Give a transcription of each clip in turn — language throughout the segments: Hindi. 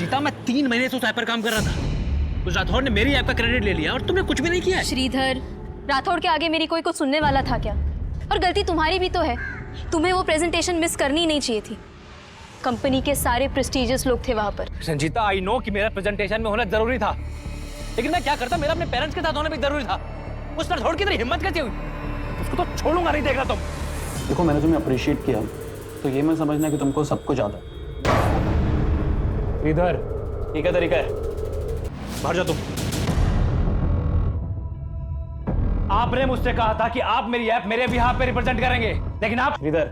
संजीता, मैं 3 महीने से उस ऐप पर काम कर रहा था। उस राठौड़ ने मेरी ऐप का क्रेडिट ले लिया और तुमने कुछ भी नहीं किया है। श्रीधर, राठौड़ के आगे मेरी कोई कुछ सुनने वाला था क्या? और गलती तुम्हारी भी तो है। तुम्हें वो प्रेजेंटेशन मिस करनी ही नहीं चाहिए थी। कंपनी के सारे प्रेस्टिजियस लोग थे वहां पर। संजीता, आई नो कि मेरा प्रेजेंटेशन में होना जरूरी था, लेकिन मैं क्या करता, मेरा अपने पेरेंट्स के साथ होना भी जरूरी था। उस राठौड़ की इतनी हिम्मत कैसे हुई? उसको तो छोड़ूंगा नहीं, देख रहा तुम। देखो, मैंने तुम्हें अप्रिशिएट किया तो ये मैं समझना कि तुमको सब कुछ आता है। इधर ये क्या तरीका है? बाहर जा तुम। आपने मुझसे कहा था कि आप मेरी ऐप मेरे बिहाफ पे रिप्रेजेंट करेंगे, लेकिन आप इधर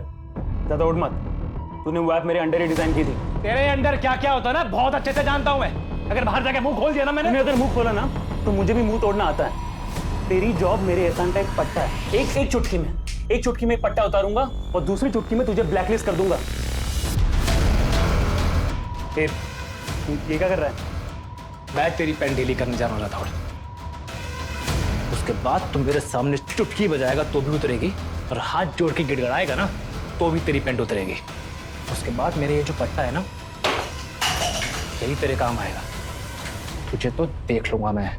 ज्यादा उठ मत। तूने वो ऐप मेरे अंडर ही डिजाइन की थी। तेरे अंदर क्या क्या होता है ना, बहुत अच्छे से जानता हूं मैं। अगर बाहर जाके मुंह खोल दिया ना मैंने, तूने अगर मुंह खोला ना तो मुझे भी मुंह तोड़ना आता है। तेरी जॉब मेरे एहसान का एक पट्टा है। एक चुटकी में एक पट्टा उतारूंगा और दूसरी चुटकी में तुझे ब्लैकलिस्ट कर दूंगा। फिर ये क्या कर रहा है? मैं तेरी पेन डेली करने जा रहा था, उसके बाद तुम मेरे सामने चुटकी बजाएगा तो भी उतरेगी, और हाथ जोड़ के गिड़गड़ाएगा ना तो भी तेरी पेंट उतरेगी। उसके बाद मेरे ये जो पट्टा है ना, यही तेरे काम आएगा। तुझे तो देख लूंगा मैं।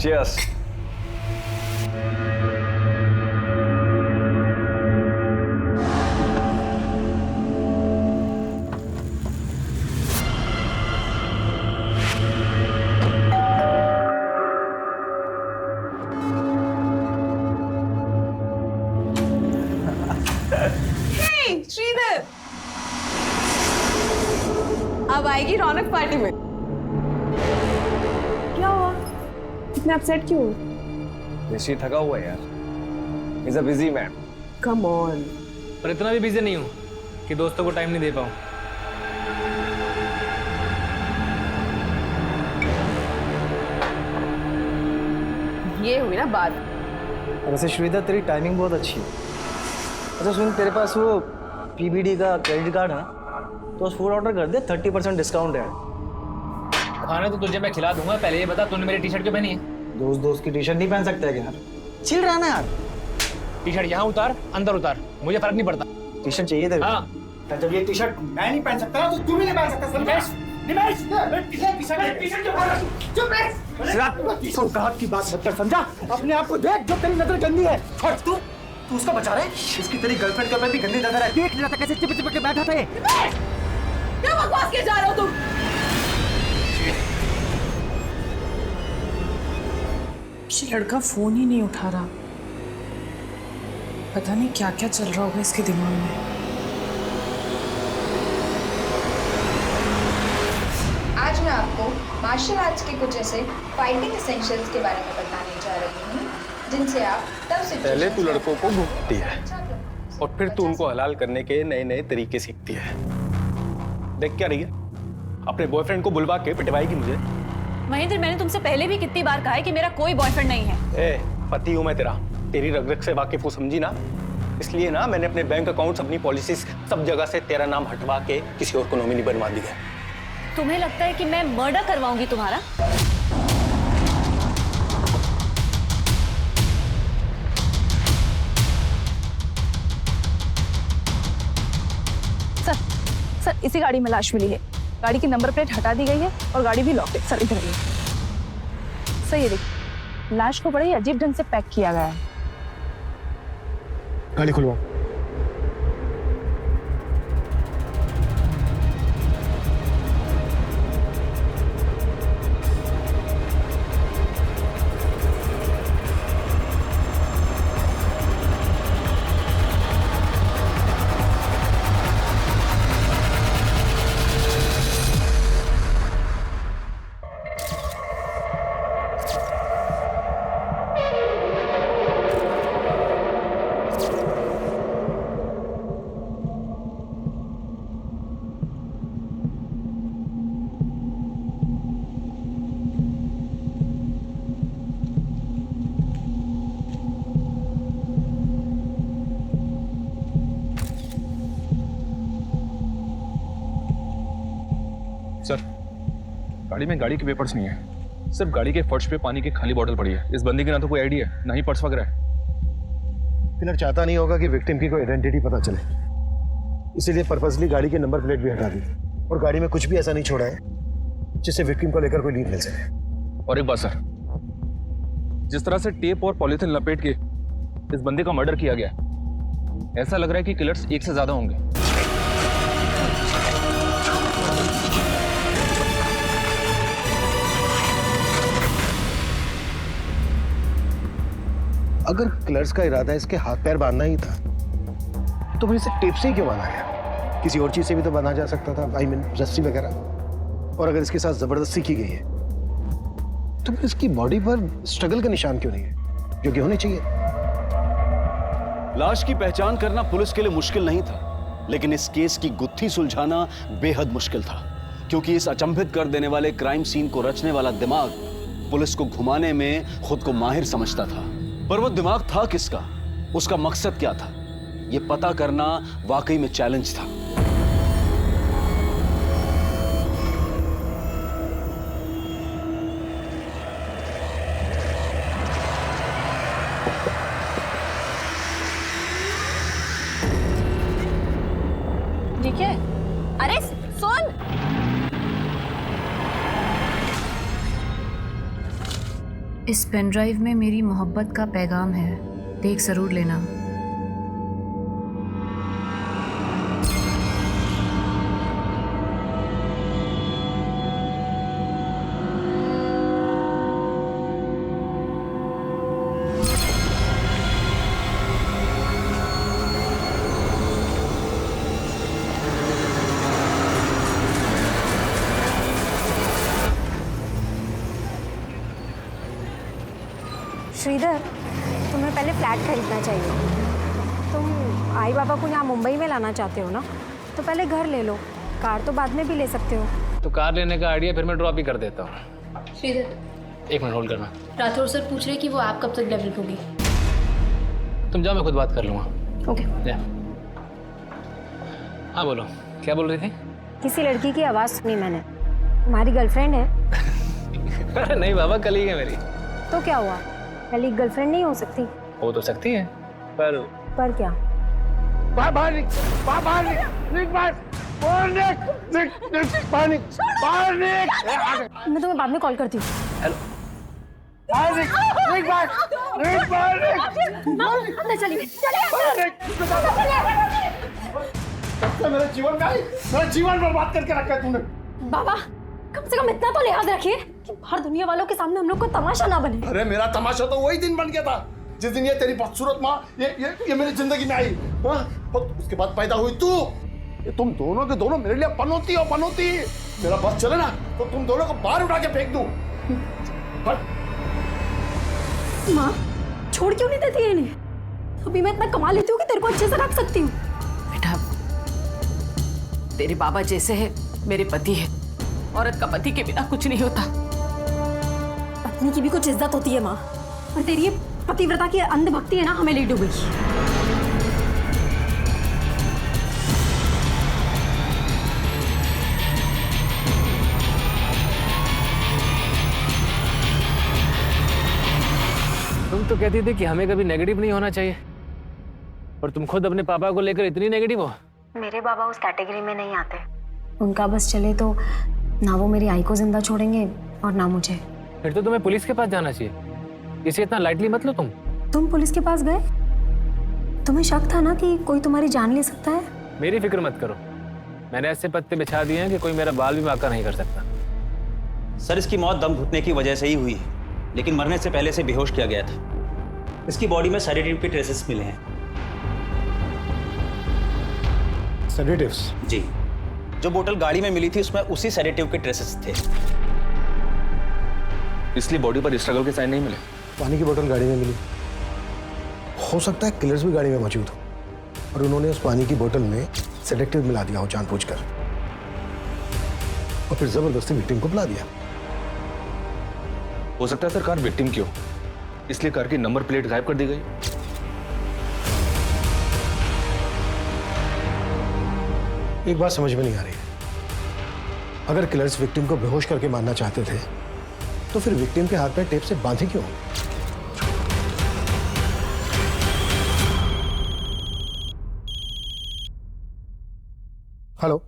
Cheers. श्रीधर, अब आएगी रौनक पार्टी में। क्या हुआ? इतना अपसेट क्यों? ऋषि थका हुआ है यार। He's a busy man. Come on. पर इतना भी बिजी नहीं हूं कि दोस्तों को टाइम नहीं दे पाऊं। ये हुई ना बात। वैसे श्रीधर, तेरी टाइमिंग बहुत अच्छी है। अच्छा सुन, तेरे पास वो पीबीडी का क्रेडिट कार्ड है ना, तो फूड ऑर्डर कर दे, 30% डिस्काउंट है। खाना तो तुझे मैं खिला दूंगा, पहले ये बता तूने मेरी टी शर्ट क्यों पहनी है? दोस्त की टी शर्ट नहीं पहन सकते क्या यार? चिल रहा ना यार। टी शर्ट यहाँ उतार, अंदर उतार, मुझे फर्क नहीं पड़ता। टी शर्ट चाहिए तेरे को? हाँ। जब ये टी शर्ट मैं नहीं पहन सकता तो तू भी नहीं पहन सकता। औकात की बात मत कर, समझा? अपने आप को देख, जो तेरी नजर गंदी है। छोड़ तू उसका बचा रहे। इसकी तेरी गर्लफ्रेंड के ऊपर भी गंदी नजर है। देख रहा था कैसे चिपक चिपक के बैठा था ये। क्या बकवास किए जा रहे हो तुम? ये लड़का फोन ही नहीं उठा रहा। पता नहीं क्या क्या चल रहा होगा इसके दिमाग में। आज मैं आपको मार्शल आर्ट्स के कुछ ऐसे फाइटिंग एसेंशियल्स के बारे में बताने जा रही हूँ जिनसे आप तब से पहले तू लड़कों को भूखती है और फिर तू उनको हलाल करने के नए नए तरीके सीखती है। देख क्या रही है? अपने बॉयफ्रेंड को बुलवा के पिटवाएगी मुझे। महेंद्र, मैंने तुमसे पहले भी कितनी बार कहा है कि मेरा कोई बॉयफ्रेंड नहीं है। ए, पति हूं मैं तेरा। तेरी रग रग से वाकिफ हूं, समझी ना? इसलिए ना मैंने अपने बैंक अकाउंट्स, अपनी पॉलिसीज सब जगह से तेरा नाम हटवा के किसी और को नॉमिनी बनवा दिया। तुम्हें लगता है कि मैं मर्डर करवाऊंगी तुम्हारा? सर, इसी गाड़ी में लाश मिली है। गाड़ी की नंबर प्लेट हटा दी गई है और गाड़ी भी लॉक है। सर इधर आइए। सर ये देखिए, लाश को बड़े ही अजीब ढंग से पैक किया गया है। गाड़ी खुलवाओ। सर, गाड़ी में गाड़ी के पेपर्स नहीं है, सिर्फ गाड़ी के फर्श पे पानी की खाली बोतल पड़ी है। इस बंदी की ना तो कोई आईडी है, ना ही पर्स वगैरह है। किलर चाहता नहीं होगा कि विक्टिम की कोई आइडेंटिटी पता चले, इसीलिए पर्पसली गाड़ी के नंबर प्लेट भी हटा दी और गाड़ी में कुछ भी ऐसा नहीं छोड़ा है जिससे विक्टिम को लेकर कोई लीड मिल सके। और एक बात सर, जिस तरह से टेप और पॉलीथिन लपेट के इस बंदे का मर्डर किया गया, ऐसा लग रहा है कि किलर्स एक से ज्यादा होंगे। अगर किलर्स का इरादा इसके हाथ पैर बांधना ही था तो फिर इसे टेप से ही क्यों बांधा गया? किसी और चीज से भी तो बांधा जा सकता था, आई मीन रस्सी वगैरह। और अगर इसके साथ जबरदस्ती की गई है तो फिर इसकी बॉडी पर स्ट्रगल का निशान क्यों नहीं है, जो कि होने चाहिए? लाश की पहचान करना पुलिस के लिए मुश्किल नहीं था, लेकिन इस केस की गुत्थी सुलझाना बेहद मुश्किल था, क्योंकि इस अचंभित कर देने वाले क्राइम सीन को रचने वाला दिमाग पुलिस को घुमाने में खुद को माहिर समझता था। पर वो दिमाग था किसका, उसका मकसद क्या था, ये पता करना वाकई में चैलेंज था। ठीक है। अरे सुन, इस पेन ड्राइव में मेरी मोहब्बत का पैगाम है, देख जरूर लेना। श्रीधर, तुम्हें पहले फ्लैट खरीदना चाहिए। तुम आई बाबा को यहाँ मुंबई में लाना चाहते हो ना, तो पहले घर ले लो, कार तो बाद में भी ले सकते हो। तो कार लेने का आइडिया फिर मैं ड्रॉप ही कर देता हूँ। श्रीधर, एक मिनट होल्ड करना। राठौर सर पूछ रहे कि वो ऐप कब तक डेवलप होगी। तुम जाओ, मैं खुद बात कर लूँगा। ओके। हाँ बोलो, क्या बोल रही थी? किसी लड़की की आवाज़ सुनी मैंने, तुम्हारी गर्लफ्रेंड है? अरे नहीं बाबा, कलीग है मेरी। तो क्या हुआ, पहले गर्लफ्रेंड नहीं हो सकती? हो तो सकती है, पर क्या? मैं तुम्हें बाद में कॉल करती हूँ। हेलो। अंदर चलिए। मेरा जीवन बर्बाद करके रखा है तूने। बाबा, कम से कम इतना तो लिहाज रखिए कि बाहर दुनिया वालों के सामने हम लोग को तमाशा ना बने। अरे मेरा तमाशा तो वही दिन बन गया था जिस दिन ये तेरी बदसूरत माँ ये मेरी जिंदगी में आई। हाँ? और उसके बाद पैदा हुई तू। ये तुम दोनों के दोनों मेरे लिए पनौती हो, पनौती। मेरा बस चले ना तो तुम दोनों को बाहर उठा के फेंक दूं। माँ, छोड़ क्यों नहीं देती है इन्हें? अभी मैं इतना कमा लेती हूँ कि तेरे को अच्छे से रख सकती हूँ। बेटा, तेरे बाबा जैसे है मेरे पति है, औरत का पति के बिना कुछ नहीं होता। पत्नी की भी कुछ इज्जत होती है माँ, और तेरी ये पतिव्रता की अंधभक्ति है ना, हमें ले डूबी। तुम तो कहती थी कि हमें कभी नेगेटिव नहीं होना चाहिए, और तुम खुद अपने पापा को लेकर इतनी नेगेटिव हो। मेरे बाबा उस कैटेगरी में नहीं आते। उनका बस चले तो ना वो मेरी आई को जिंदा छोड़ेंगे और ना मुझे। फिर तो तुम्हें पुलिस के पास जाना चाहिए, इसे इतना लाइटली मत लो तुम पुलिस के पास गए? तुम्हें शक था ना कि कोई तुम्हारी जान ले सकता है? मेरी फिक्र मत करो, मैंने ऐसे पत्ते बिछा दिए हैं कि कोई मेरा बाल भी बांका नहीं कर सकता। सर, इसकी मौत दम घुटने की वजह से ही हुई है, लेकिन मरने से पहले से बेहोश किया गया था। इसकी बॉडी में सेडेटिव के ट्रेसेस मिले हैं। सेडेटिव्स? जी, जो बोतल गाड़ी में मिली थी उसमें उसी सेडेटिव के ट्रेसेस थे। इसलिए बॉडी पर स्ट्रगल के साइन नहीं मिले। पानी की बोतल गाड़ी में मिली, हो सकता है किलर्स भी गाड़ी में मौजूद हो और उन्होंने उस पानी की बोतल में सेडेटिव मिला दिया हो जानबूझकर, और फिर जबरदस्ती विक्टिम को बुला दिया। हो सकता है सर कार विक्टिम की हो, इसलिए कार की नंबर प्लेट गायब कर दी गई। एक बात समझ में नहीं आ रही है, अगर किलर्स विक्टिम को बेहोश करके मारना चाहते थे तो फिर विक्टिम के हाथ पैर टेप से बांधे क्यों? हेलो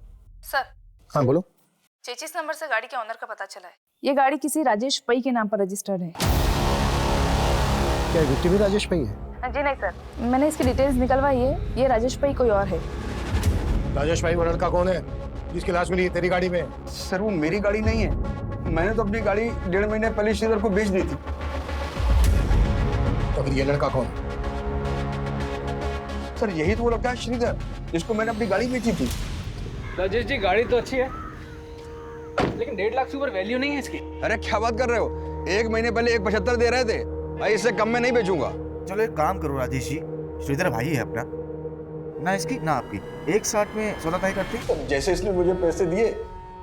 सर, हाँ बोलो। चेचिस नंबर से गाड़ी के ऑनर का पता चला है। ये गाड़ी किसी राजेश पई के नाम पर रजिस्टर्ड है। क्या विक्टिम ही राजेश पई है? जी नहीं सर, मैंने इसकी डिटेल्स निकलवाई है। ये राजेश पई कोई और है। राजेश भाई वो लड़का कौन है जिसकी लाश मिली तेरी गाड़ी में? सर वो मेरी गाड़ी नहीं है, मैंने तो अपनी गाड़ी 1.5 महीने पहले श्रीधर को बेच दी थी। तो फिर ये लड़का कौन? सर यही तो वो लड़का है श्रीधर जिसको मैंने अपनी गाड़ी बेची थी। राजेश जी गाड़ी तो अच्छी है लेकिन 1.5 लाख से ऊपर वैल्यू नहीं है इसकी। अरे क्या बात कर रहे हो, 1 महीने पहले 1.75 दे रहे थे भाई, इससे कम में नहीं बेचूंगा। चलो एक काम करो राजेश जी, श्रीधर भाई है अपना, ना इसकी ना आपकी, 1.60 में सौदा तय करते। तो जैसे इसने मुझे पैसे दिए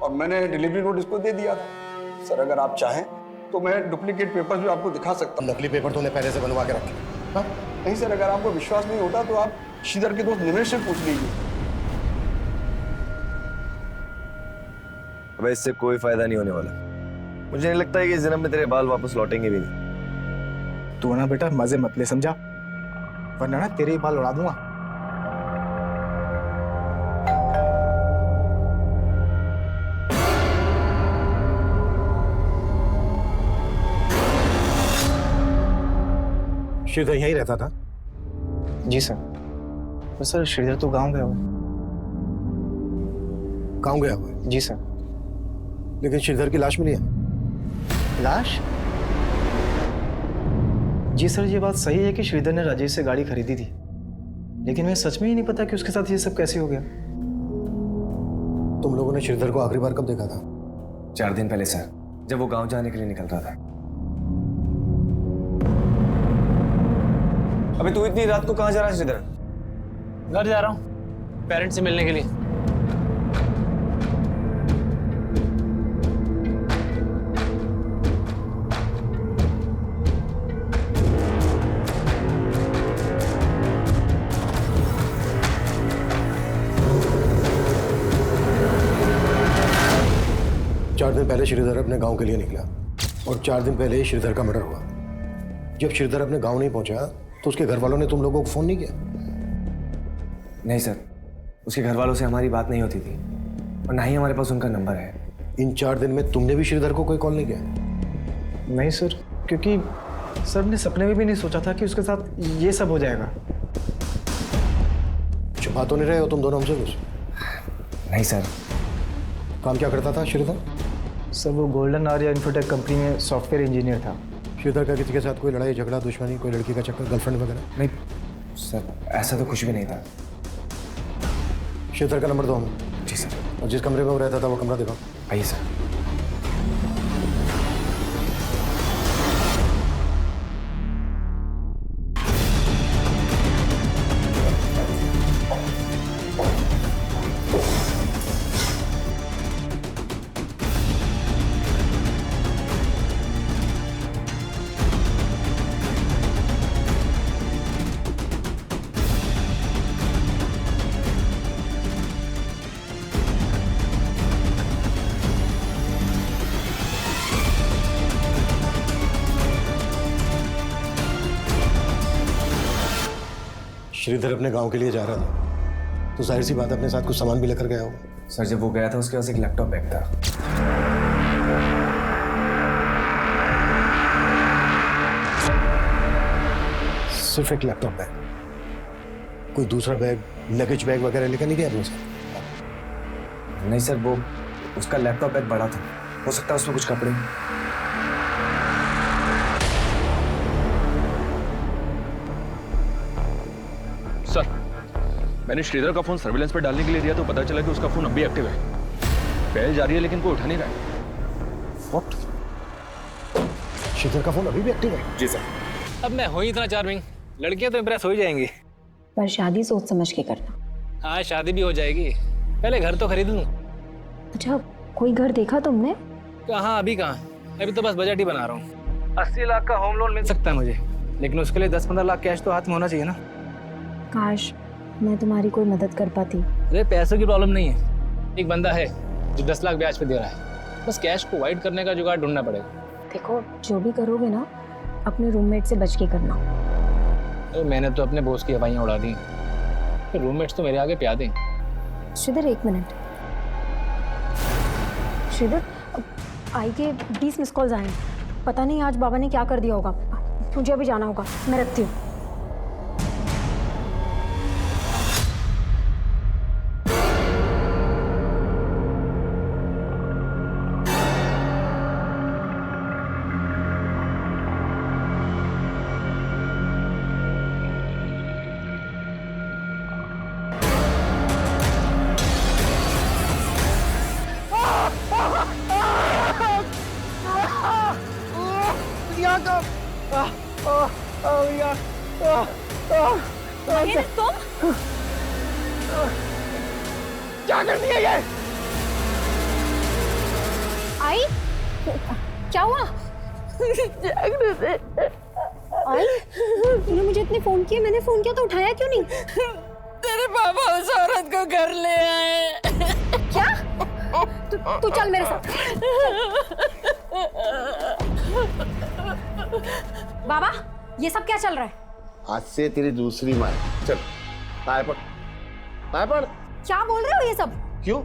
और मैंने डिलीवरी नोट इसको दे दिया था। सर अगर आप चाहें तो मैं डुप्लीकेट पेपर्स भी आपको दिखा सकता हूँ। नकली पेपर तूने पहले से बनवा के रखे? हाँ? नहीं सर, अगर आपको विश्वास नहीं होता तो आप श्रीधर के दोस्त निमेश से पूछ लीजिए। अबे इससे कोई फायदा नहीं होने वाला। मुझे नहीं लगता है कि इस जन्म में तेरे बाल वापस लौटेंगे भी नहीं। तू ना बेटा मजे मत ले, समझा? वरना ना तेरे ही बाल उड़ा दूंगा। श्रीधर यहीं रहता था? जी सर। तो सर श्रीधर तो गांव गया हुआ। गांव गया हुआ? जी सर। लेकिन श्रीधर की लाश मिली है? लाश? जी सर, ये बात सही है कि श्रीधर ने राजेश से गाड़ी खरीदी थी, लेकिन मैं सच में ही नहीं पता कि उसके साथ ये सब कैसे हो गया। तुम लोगों ने श्रीधर को आखिरी बार कब देखा था? 4 दिन पहले सर, जब वो गांव जाने के लिए निकल रहा था। अबे तू इतनी रात को कहाँ जा रहा है श्रीधर? घर जा रहा हूँ पेरेंट्स से मिलने के लिए। चार दिन पहले श्रीधर अपने गांव के लिए निकला और 4 दिन पहले ही श्रीधर का मर्डर हुआ। जब श्रीधर अपने गांव नहीं पहुंचा तो उसके घर वालों ने तुम लोगों को फोन नहीं किया? नहीं सर, उसके घर वालों से हमारी बात नहीं होती थी और ना ही हमारे पास उनका नंबर है। इन 4 दिन में तुमने भी श्रीधर को कोई कॉल नहीं किया? नहीं सर, क्योंकि सर ने सपने में भी नहीं सोचा था कि उसके साथ ये सब हो जाएगा। छुपा तो नहीं रहे हो तुम दोनों हमसे कुछ? नहीं सर। काम क्या करता था श्रीधर? सर वो गोल्डन आर्या इन्फोटेक कंपनी में सॉफ्टवेयर इंजीनियर था। श्रीधर का किसी के साथ कोई लड़ाई झगड़ा दुश्मनी, कोई लड़की का चक्कर, गर्लफ्रेंड वगैरह? नहीं सर, ऐसा तो कुछ भी नहीं था। श्रीधर का नंबर दो हमें। जी सर। और जिस कमरे में वो रहता था वो कमरा दिखाओ। आइए सर। श्रीधर अपने गांव के लिए जा रहा था तो जाहिर सी बात है अपने साथ कुछ सामान भी लेकर गया होगा। सर जब वो गया था उसके पास एक लैपटॉप बैग था। सिर्फ एक लैपटॉप बैग? कोई दूसरा बैग, लगेज बैग वगैरह लेकर नहीं गया अपने साथ? नहीं सर, वो उसका लैपटॉप बैग बड़ा था, हो सकता है उसमें कुछ कपड़े। सर मैंने श्रीधर का फोन सर्विलेंस पर डालने के लिए दिया तो पता चला कि उसका फोन अब भी एक्टिव है। पहल जा रही है लेकिन कोई उठा नहीं रहा है। What? श्रीधर का फोन अभी भी एक्टिव है? जी सर। अब मैं हो ही इतना चार्मिंग, लड़कियां तो इम्प्रेस हो ही जाएंगी। पर शादी सोच समझ के करना। हाँ शादी भी हो जाएगी, पहले घर तो खरीद लूं। अच्छा कोई घर देखा तुमने? कहाँ अभी कहाँ, अभी तो बस बजट ही बना रहा हूँ। 80 लाख का होम लोन मिल सकता है मुझे, लेकिन उसके लिए 10-15 लाख कैश तो हाथ में होना चाहिए ना। काश मैं तुम्हारी कोई मदद कर पाती। अरे पैसों की प्रॉब्लम नहीं है, एक बंदा है जो 10 लाख ब्याज पे दे रहा है। बस कैश को वाइड करने का जुगाड़ ढूंढना पड़ेगा। देखो जो भी करोगे ना अपने रूममेट से बच के करना। अरे मैंने तो अपने बॉस की हवाइयाँ उड़ा दी, फिर रूममेट्स तो मेरे आगे प्यादे। श्रीधर 1 मिनट। श्रीधर आई के 20 मिस कॉल्स आए हैं। पता नहीं आज बाबा ने क्या कर दिया होगा। मुझे अभी जाना होगा, मैं रखती हूँ। क्या कर दिया ये? आई क्या हुआ? आई तूने मुझे इतने फोन किए, मैंने फोन किया तो उठाया क्यों नहीं? तेरे पापा उस औरत को घर ले आए। क्या? तू चल मेरे साथ। बाबा ये सब क्या चल रहा है? आज से तेरी दूसरी माँ है। चल पाए पड़, पाए पड़। क्या बोल रहे हो ये सब? क्यों?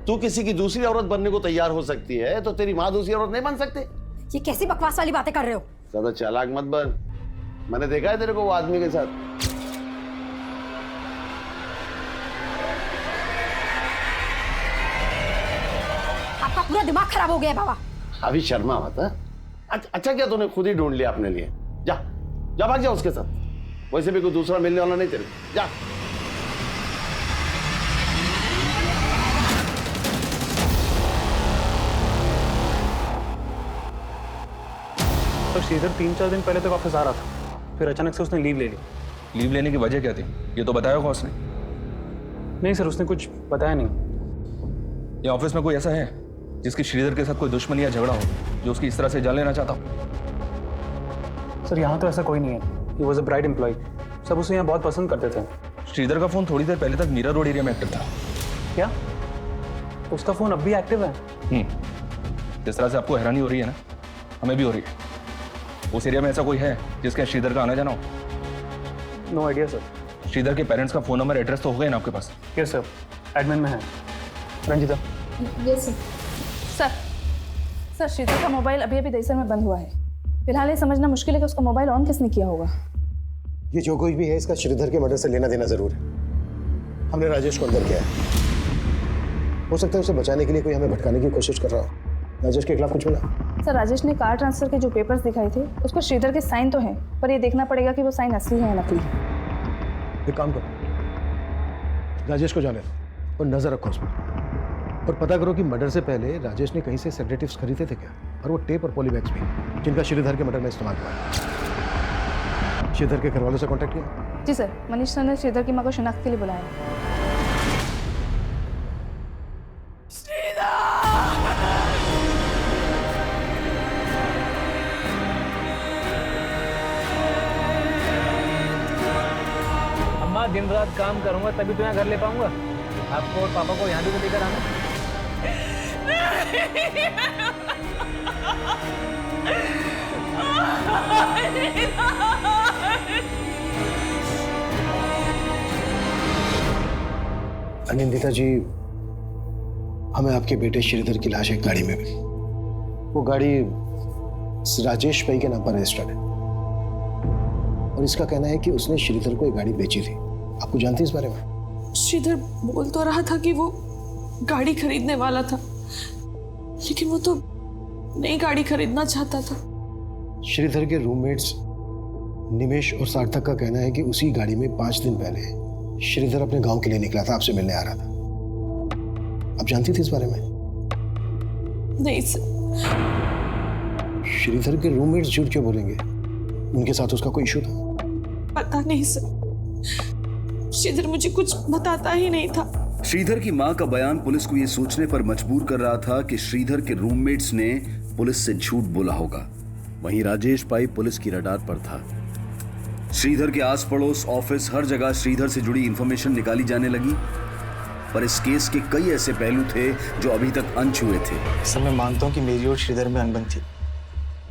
तू किसी की दूसरी औरत बनने को तैयार हो सकती है तो तेरी माँ दूसरी औरत नहीं बन सकती? ये कैसी बकवास वाली बातें कर रहे हो? ज्यादा चालाक मत बन। मैंने देखा है तेरे को वो आदमी के साथ। आपका पूरा दिमाग खराब हो गया है बाबा। अभी शर्मा मत। अच्छा क्या तूने खुद ही ढूंढ लिया अपने लिए? जा जा भाग जा उसके साथ। वैसे भी कोई दूसरा मिलने वाला नहीं तेरे। जा। तो श्रीधर 3-4 दिन पहले तक ऑफिस आ रहा था, फिर अचानक से उसने लीव ले ली। लीव लेने की वजह क्या थी ये तो बताया होगा उसने? नहीं सर, उसने कुछ बताया नहीं। ये ऑफिस में कोई ऐसा है जिसकी श्रीधर के साथ कोई दुश्मनी या झगड़ा हो, जो उसकी इस तरह से जान लेना चाहता हो? सर यहाँ तो ऐसा कोई नहीं है। He was a bright employ, सब उसे यहाँ बहुत पसंद करते थे। श्रीधर का फोन थोड़ी देर पहले तक मीरा रोड एरिया में एक्टिव था। क्या? उसका फोन अब भी एक्टिव है? जिस तरह से आपको हैरानी हो रही है ना, हमें भी हो रही है। उस एरिया में ऐसा कोई है जिसके श्रीधर का आना जाना हो? No idea sir. श्रीधर के पेरेंट्स का फोन नंबर एड्रेस तो हो गए ना आपके पास? यस सर, एडमिन में है। Ranjita. Yes sir. Sir Shridhar का मोबाइल अभी अभी दहीसर में बंद हुआ है। फिलहाल ये समझना मुश्किल है कि उसका मोबाइल ऑन किसने किया होगा। ये जो कुछ भी है इसका श्रीधर के मर्डर से लेना देना जरूर है। हमने राजेश को अंदर किया है। हो सकता है उसे बचाने के लिए कोई हमें भटकाने की कोशिश कर रहा हो। राजेश के खिलाफ कुछ मिला? सर राजेश ने कार ट्रांसफर के जो पेपर्स दिखाए थे उस पर श्रीधर के साइन तो हैं, पर ये देखना पड़ेगा कि वो साइन असली है या नकली। एक काम करो, राजेश को जाने दो और नजर रखो उस पर, और पता करो कि मर्डर से पहले राजेश ने कहीं से सेडेटिव्स खरीदे थे क्या, और वो टेप और पॉलीबैग्स भी जिनका श्रीधर के मर्डर में इस्तेमाल हुआ। श्रीधर के घर वालों से कांटेक्ट किया? जी सर, मनीष सर ने श्रीधर की मां को शिनाख्त के लिए बुलाया। अम्मा दिन रात काम करूंगा तभी तो यहाँ घर ले पाऊंगा। आपको और पापा को यहाँ भी तो लेकर आना। अनिंदिता जी, हमें आपके बेटे श्रीधर की लाश एक गाड़ी में मिली। वो गाड़ी राजेश भाई के नाम पर रजिस्टर्ड है, और इसका कहना है कि उसने श्रीधर को एक गाड़ी बेची थी। आपको जानती है इस बारे में? श्रीधर बोल तो रहा था कि वो गाड़ी खरीदने वाला था, लेकिन वो तो नई गाड़ी खरीदना चाहता था। श्रीधर के रूममेट्स निमेश और सार्थक का कहना है कि उसी गाड़ी में 5 दिन पहले श्रीधर अपने गांव के लिए निकला था, आपसे मिलने आ रहा था। आप जानती थी इस बारे में? नहीं सर। श्रीधर के रूममेट्स झूठ क्यों बोलेंगे? उनके साथ उसका कोई इशू था? पता नहीं सर, श्रीधर मुझे कुछ बताता ही नहीं था। श्रीधर की मां का बयान पुलिस को यह सोचने पर मजबूर कर रहा था कि श्रीधर के रूममेट्स ने पुलिस से झूठ बोला होगा। वहीं राजेश भाई पुलिस की रडार पर था। श्रीधर के आस पड़ोस, ऑफिस, हर जगह श्रीधर से जुड़ी इंफॉर्मेशन निकाली जाने लगी। पर इस केस के कई ऐसे पहलू थे जो अभी तक अनछुए थे। सर मैं मानता हूँ कि मेरी और श्रीधर में अनबन थी,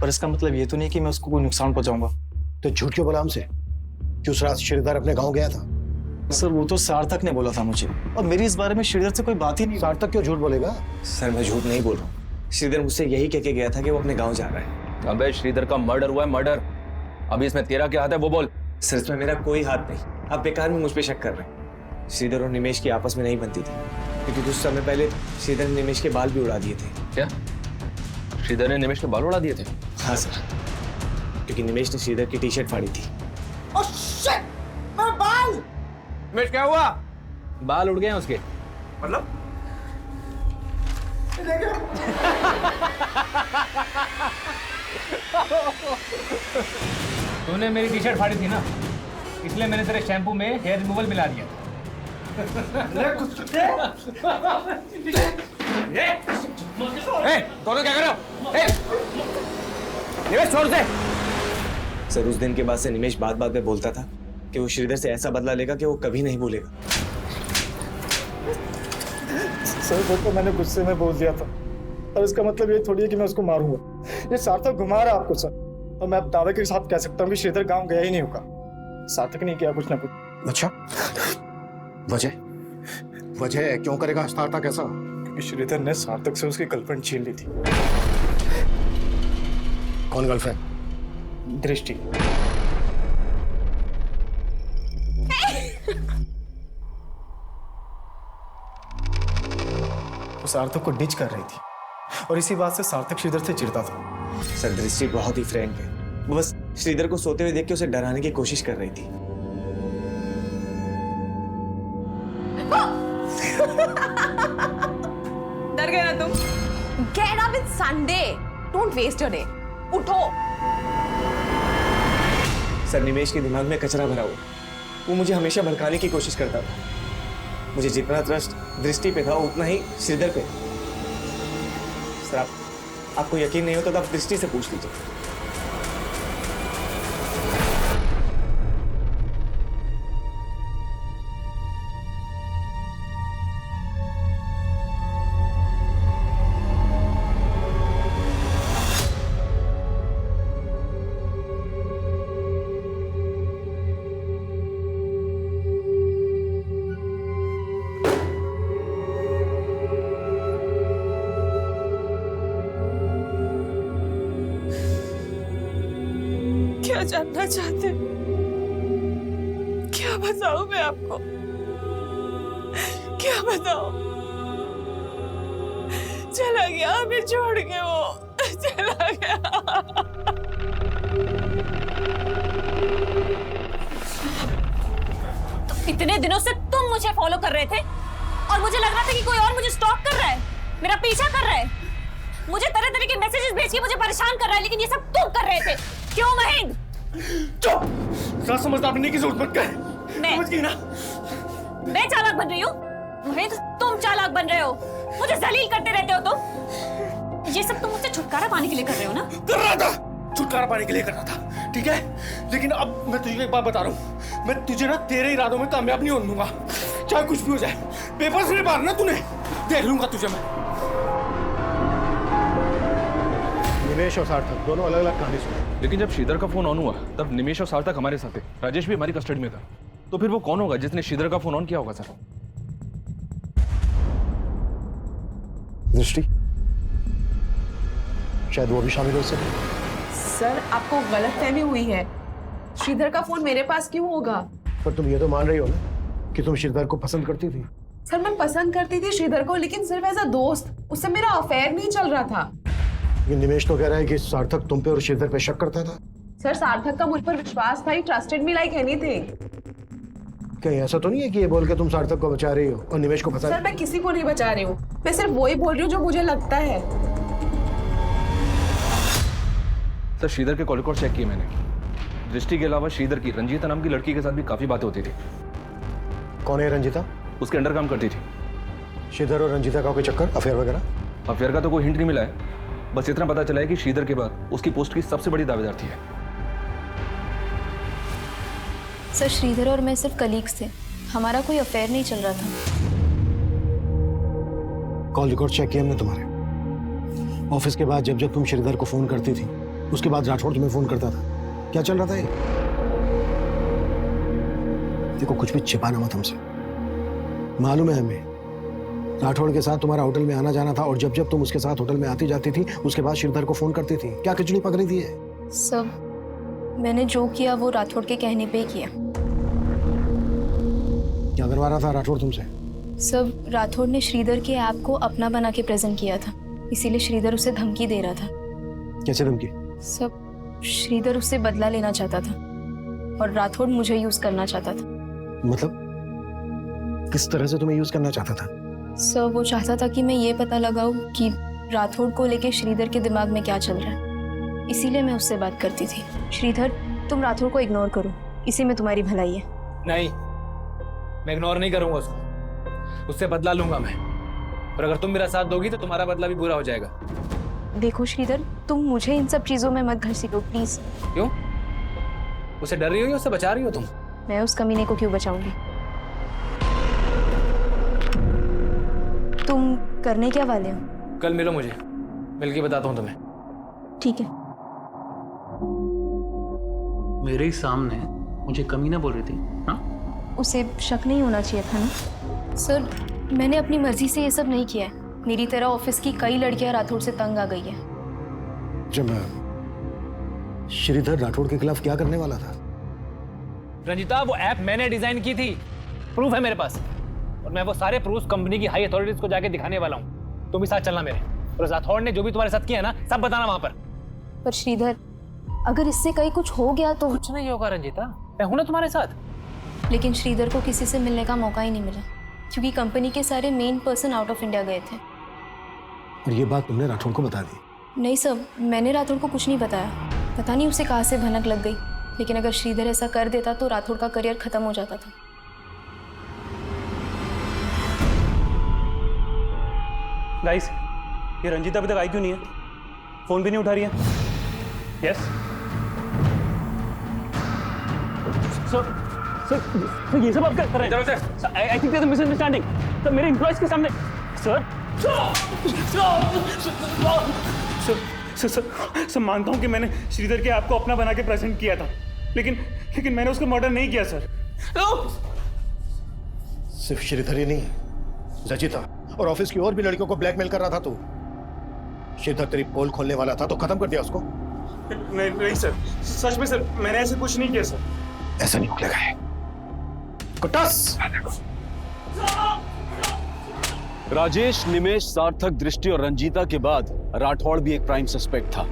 पर इसका मतलब ये तो नहीं कि मैं उसको कोई नुकसान पहुंचाऊंगा। तो झूठ क्यों बोला हमसे कि उस रात श्रीधर अपने गांव गया था? सर वो तो सार्थक ने बोला था मुझे, और मेरी इस बारे में श्रीधर से कोई बात ही नहीं। सार्थक क्यों झूठ बोलेगा? सर मैं झूठ नहीं बोल रहा हूँ, श्रीधर मुझसे यही कह के गया था कि वो अपने गांव जा रहा है। अबे श्रीधर का मर्डर हुआ है, मर्डर। अभी इसमें तेरा क्या हाथ है वो बोल। सर इसमें मेरा कोई हाथ नहीं, आप बेकार में मुझ पे शक कर रहे हैं। श्रीधर और निमेश की आपस में नहीं बनती थी, क्योंकि कुछ समय पहले श्रीधर ने निमेश के बाल भी उड़ा दिए थे। क्या श्रीधर ने निमेश के बाल उड़ा दिए थे? हाँ सर, क्योंकि निमेश ने श्रीधर की टी शर्ट फाड़ी थी। बाल निमेश क्या हुआ? बाल उड़ गए हैं उसके। मतलब तूने मेरी टी शर्ट फाड़ी थी ना, इसलिए मैंने तेरे शैम्पू में हेयर रिमूवल मिला दिया। दोनों क्या कर रहे हो? निमेश छोड़ दे। सर उस दिन के बाद से निमेश बात बात पे बोलता था कि वो श्रीधर से ऐसा बदला लेगा कि वो कभी नहीं भूलेगा। सर वो तो मैंने गुस्से में बोल दिया था, और इसका मतलब ये थोड़ी है कि मैं उसको मारूंगा। ये सार्थक घुमा रहा है आपको सर, और मैं अब दावे के साथ कह सकता हूँ कि श्रीधर गांव गया ही नहीं होगा। सार्थक नहीं किया कुछ ना कुछ। अच्छा, वजह क्यों करेगा सार्थक ऐसा? क्योंकि श्रीधर ने सार्थक से उसकी गर्लफ्रेंड छीन ली थी। कौन गर्लफ्रेंड? दृष्टि। वो सार्थक को डिच कर रही थी, और इसी बात से सार्थक श्रीधर से चिढ़ता था। सर दृष्टि बहुत ही फ्रैंक है, वो बस श्रीधर को सोते हुए देख के उसे डराने की कोशिश कर रही थी। डर गए ना तुम? Get up, it's Sunday. Don't waste your day. उठो। सर निमेश के दिमाग में कचरा भरा हुआ, वो मुझे हमेशा भड़काने की कोशिश करता था। मुझे जितना ट्रस्ट दृष्टि पे था उतना ही श्रीधर पे। सर आपको यकीन नहीं होता तो आप दृष्टि से पूछ लीजिए। क्या जानना चाहते? क्या बताऊं मैं आपको? क्या बताऊं? चला गया हमें छोड़ के, वो चला गया। तो इतने दिनों से तुम मुझे फॉलो कर रहे थे, और मुझे लग रहा था कि कोई और मुझे स्टॉक कर रहा है, मेरा पीछा कर रहा है, मुझे तरह तरह के मैसेजेस भेज के मुझे परेशान कर रहा है, लेकिन ये सब तुम कर रहे थे। क्यों महेंद्र? चुप! क्या समझदार बनने की जरूरत मत कर। समझ गई ना? मैं चालाक बन रही हूँ? महेंद्र तुम चालाक बन रहे हो, मुझे जलील करते रहते हो तुम। ये सब तुम मुझसे छुटकारा पाने के लिए कर रहे हो ना? कर रहा था, छुटकारा पाने के लिए कर रहा था, ठीक है? लेकिन अब मैं तुझे एक बात बता रहा हूँ, मैं तुझे ना तेरे इरादों में कामयाब नहीं होने दूंगा, चाहे कुछ भी हो जाए। पेपर्स में मारना तूने, देख लूंगा तुझे मैं। निमेश और सार्थक दोनों अलग अलग कहानी सुना। लेकिन जब श्रीधर का फोन ऑन हुआ तब निमेश और सार्थक हमारे साथ थे, राजेश भी हमारी कस्टडी में था। तो फिर वो कौन होगा जिसने श्रीधर का फोन ऑन किया होगा? सर दृष्टि, शायद वो भी शामिल हो सके। सर आपको गलतफहमी हुई है, श्रीधर का फोन मेरे पास क्यों होगा? पर तुम ये तो मान रही हो ना कि तुम श्रीधर को पसंद करती थी। सर मैं पसंद करती थी श्रीधर को, लेकिन सिर्फ एज अ दोस्त, उससे मेरा अफेयर नहीं चल रहा था। लेकिन निमेश तो कह रहा है कि सार्थक तुम पे और श्रीधर पे शक करता था। सर सार्थक का मुझ पर विश्वास था, ही ट्रस्टेड मी लाइक एनीथिंग। कहीं ऐसा तो नहीं है कि ये बोल के तुम सार्थक को बचा रही हो और निमेश को फंसा? सर मैं किसी को नहीं बचा रही हूँ, मैं सिर्फ वही बोल रही हूँ जो मुझे लगता है। सर श्रीधर के कॉल रिकॉर्ड चेक किए मैंने, दृष्टि के अलावा श्रीधर की रंजीता नाम की लड़की के साथ भी काफी बातें होती थी। कौन है रंजीता? उसके अंडर काम करती थी। श्रीधर और रंजीता का कोई चक्कर, अफेयर वगैरह? अफेयर का तो कोई हिंट नहीं मिला है, बस इतना पता चला है कि श्रीधर के बाद उसकी पोस्ट की सबसे बड़ी दावेदार थी। सर श्रीधर और मैं सिर्फ कलीग्स थे, हमारा कोई अफेयर नहीं चल रहा था। कॉल रिकॉर्ड चेक किया हमने तुम्हारे। ऑफिस के बाद जब जब तुम श्रीधर को फोन करती थी, उसके बाद राठौड़ तुम्हें फोन करता था। क्या चल रहा था ये? देखो, कुछ भी छिपाना मत हमसे। मालूम है हमें राठौड़ के साथ तुम्हारा होटल में आना जाना था, और जब जब तुम उसके साथ होटल में आती जाती थी उसके बाद श्रीधर को फोन करती थी। क्या खिचड़ी पक रही थी ये? सब मैंने जो किया वो राठौड़ के कहने पे ही किया। क्या करवा रहा था राठौड़ तुमसे? सब राठौड़ ने श्रीधर के ऐप को अपना बना के प्रेजेंट किया था, इसीलिए श्रीधर उसे धमकी दे रहा था। कैसे धमकी? सब श्रीधर उससे बदला लेना चाहता था और राठौड़ मुझे यूज करना चाहता था। मतलब किस तरह से तुम्हें यूज करना चाहता था? सर वो चाहता था कि मैं ये पता लगाऊं कि राठौड़ को लेके श्रीधर के दिमाग में क्या चल रहा है, इसीलिए मैं उससे बात करती थी। श्रीधर, तुम राठौड़ को इग्नोर करो, इसी में तुम्हारी भलाई है। नहीं, मैं इग्नोर नहीं करूंगा उसको, उससे बदला लूंगा मैं। और अगर तुम मेरा साथ दोगी तो तुम्हारा बदला भी पूरा हो जाएगा। देखो श्रीधर, तुम मुझे इन सब चीजों में मत घसीटो प्लीज। क्यों? उसे डर रही हो या उससे बचा रही हो तुम? मैं उस कमीने को क्यों बचाऊंगी? तुम करने क्या वाले हो? कल मिलो मुझे, मिलके बताता हूँ तुम्हें। ठीक है। मेरे ही सामने मुझे कमीना बोल रही थी? हाँ, उसे शक नहीं होना चाहिए था ना। सर, मैंने अपनी मर्जी से ये सब नहीं किया है। मेरी तरह ऑफिस की कई लड़कियां राठौड़ से तंग आ गई है। जब श्रीधर राठौड़ के खिलाफ क्या करने वाला था? रंजिता, वो ऐप मैंने डिजाइन की थी, प्रूफ है मेरे पास, और मैं वो सारे प्रूफ कंपनी की हाई अथॉरिटीज को जाके दिखाने वाला हूँ। तुम भी साथ चलना मेरे, और राठौड़ ने जो भी तुम्हारे साथ किया ना, सब बताना वहां पर। पर श्रीधर, अगर इससे कहीं कुछ हो गया तो? कुछ नहीं होगा रंजिता, मैं हूं ना तुम्हारे साथ। लेकिन श्रीधर को किसी से मिलने का मौका ही नहीं मिला, क्योंकि कंपनी के सारे main person out of India गए थे। और ये बात तुमने राठौड़ को बता दी? नहीं सर, मैंने राठौड़ को कुछ नहीं बताया। पता नहीं उसे कहाँ से भनक लग गई, लेकिन अगर श्रीधर ऐसा कर देता तो राठौड़ का करियर खत्म हो जाता था। गाइस, ये रंजीता अभी तक आई क्यों नहीं है? फोन भी नहीं उठा रही है। यस सर, ये सब आप कर रहे हैं? I think there is misunderstanding sir, मेरे एम्प्लॉयज के सामने। सर सर, मानता हूं कि मैंने श्रीधर के आपको अपना बना के प्रेजेंट किया था, लेकिन मैंने उसको मर्डर नहीं किया सर। सिर्फ श्रीधर ही नहीं, रचिता और ऑफिस की और भी लड़कियों को ब्लैकमेल कर रहा था तू। श्रीधर तेरी पोल खोलने वाला था तो खत्म कर दिया उसको। नहीं सर, सच में सर, मैंने ऐसे कुछ नहीं किया सर। ऐसा नहीं निकलेगा है। कुट्टस! राजेश, निमेश, सार्थक, दृष्टि और रंजीता के बाद राठौड़ भी एक प्राइम सस्पेक्ट था,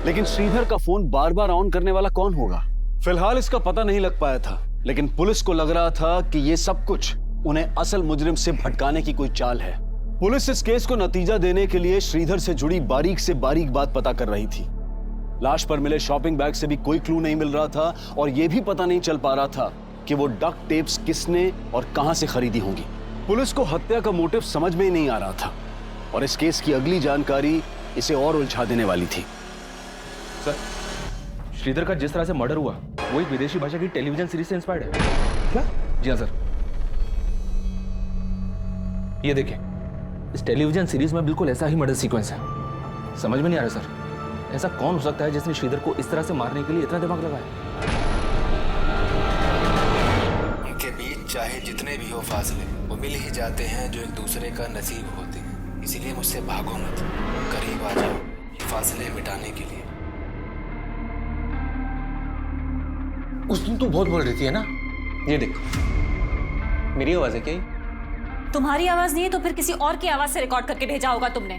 लेकिन श्रीधर का फोन बार बार ऑन करने वाला कौन होगा? फिलहाल इसका पता नहीं लग पाया था, लेकिन पुलिस को लग रहा था कि ये सब कुछ उन्हें असल मुजरिम से भटकाने की कोई चाल है। पुलिस इस केस को नतीजा देने के लिए श्रीधर से जुड़ी बारीक से बारीक बात पता कर रही थी। लाश पर मिले शॉपिंग बैग से भी कोई क्लू नहीं मिल रहा था, और यह भी पता नहीं चल पा रहा था कि वो डक टेप्स किसने और कहां से खरीदी होंगी। पुलिस को हत्या का मोटिव समझ में ही नहीं आ रहा था, और इस केस की अगली जानकारी इसे और उलझा देने वाली थी। सर, श्रीधर का जिस तरह से मर्डर हुआ वो एक विदेशी भाषा की टेलीविजन सीरीज से इंस्पायर्ड है। क्या? जी हाँ सर, ये देखिए, इस टेलीविजन सीरीज में बिल्कुल ऐसा ही मर्डर सीक्वेंस है। समझ में नहीं आ रहा सर, ऐसा कौन हो सकता है जिसने श्रीधर को इस तरह से मारने के लिए इतना दिमाग लगाया? उनके बीच चाहे जितने भी हो फासले, वो मिल ही जाते हैं जो एक दूसरे का नसीब होते हैं। इसीलिए मुझसे भागो मत, करीब आ जाओ ये फासले मिटाने के लिए। उस दिन तू बहुत बोल रही थी है ना? ये देख, मेरी आवाज है क्या? तुम्हारी आवाज नहीं है तो फिर किसी और की आवाज से रिकॉर्ड करके भेजा होगा तुमने।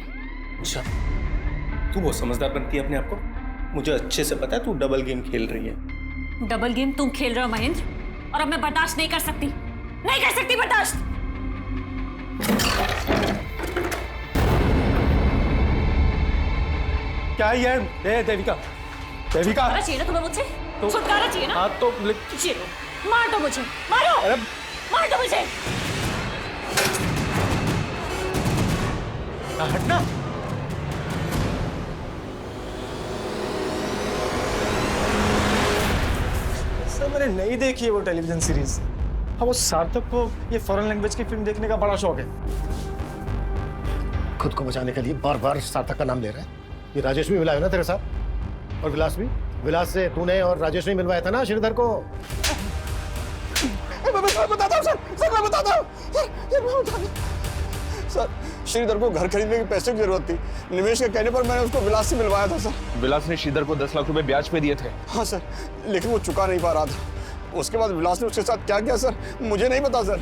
अच्छा, तू बहुत समझदार बनती है अपने आप को। मुझे अच्छे से पता है तू डबल गेम खेल रही है। डबल गेम तुम खेल रहे हो महेंद्र, और अब मैं बर्दाश्त नहीं कर सकती, नहीं कर सकती बर्दाश्त। क्या है देविका? देविका चाहिए ना तुम्हें मुझसे? छुटकारा चाहिए ना? हाँ तो मार दो मुझे, मारो, मार दो मुझे। हटना। सर, मैंने नहीं देखी है वो टेलीविजन सीरीज। हाँ, वो सार्थक को ये फॉरेन लैंग्वेज की फिल्म देखने का बड़ा शौक है। खुद को बचाने के लिए बार बार सार्थक का नाम ले रहा है। ये राजेश भी मिला है ना तेरे साथ, और विलास भी। विलास से तूने और राजेश ने मिलवाया था ना श्रीधर को। मैं बताता हूँ सर, मैं बताता हूँ सर, श्रीधर को घर खरीदने के पैसे की जरूरत थी। निमेश के कहने पर मैंने उसको विलास से मिलवाया था सर। विलास ने श्रीधर को 10 लाख रुपए ब्याज पे दिए थे। हाँ सर, लेकिन वो चुका नहीं पा रहा था। उसके बाद विलास ने उसके साथ क्या किया सर, मुझे नहीं पता सर।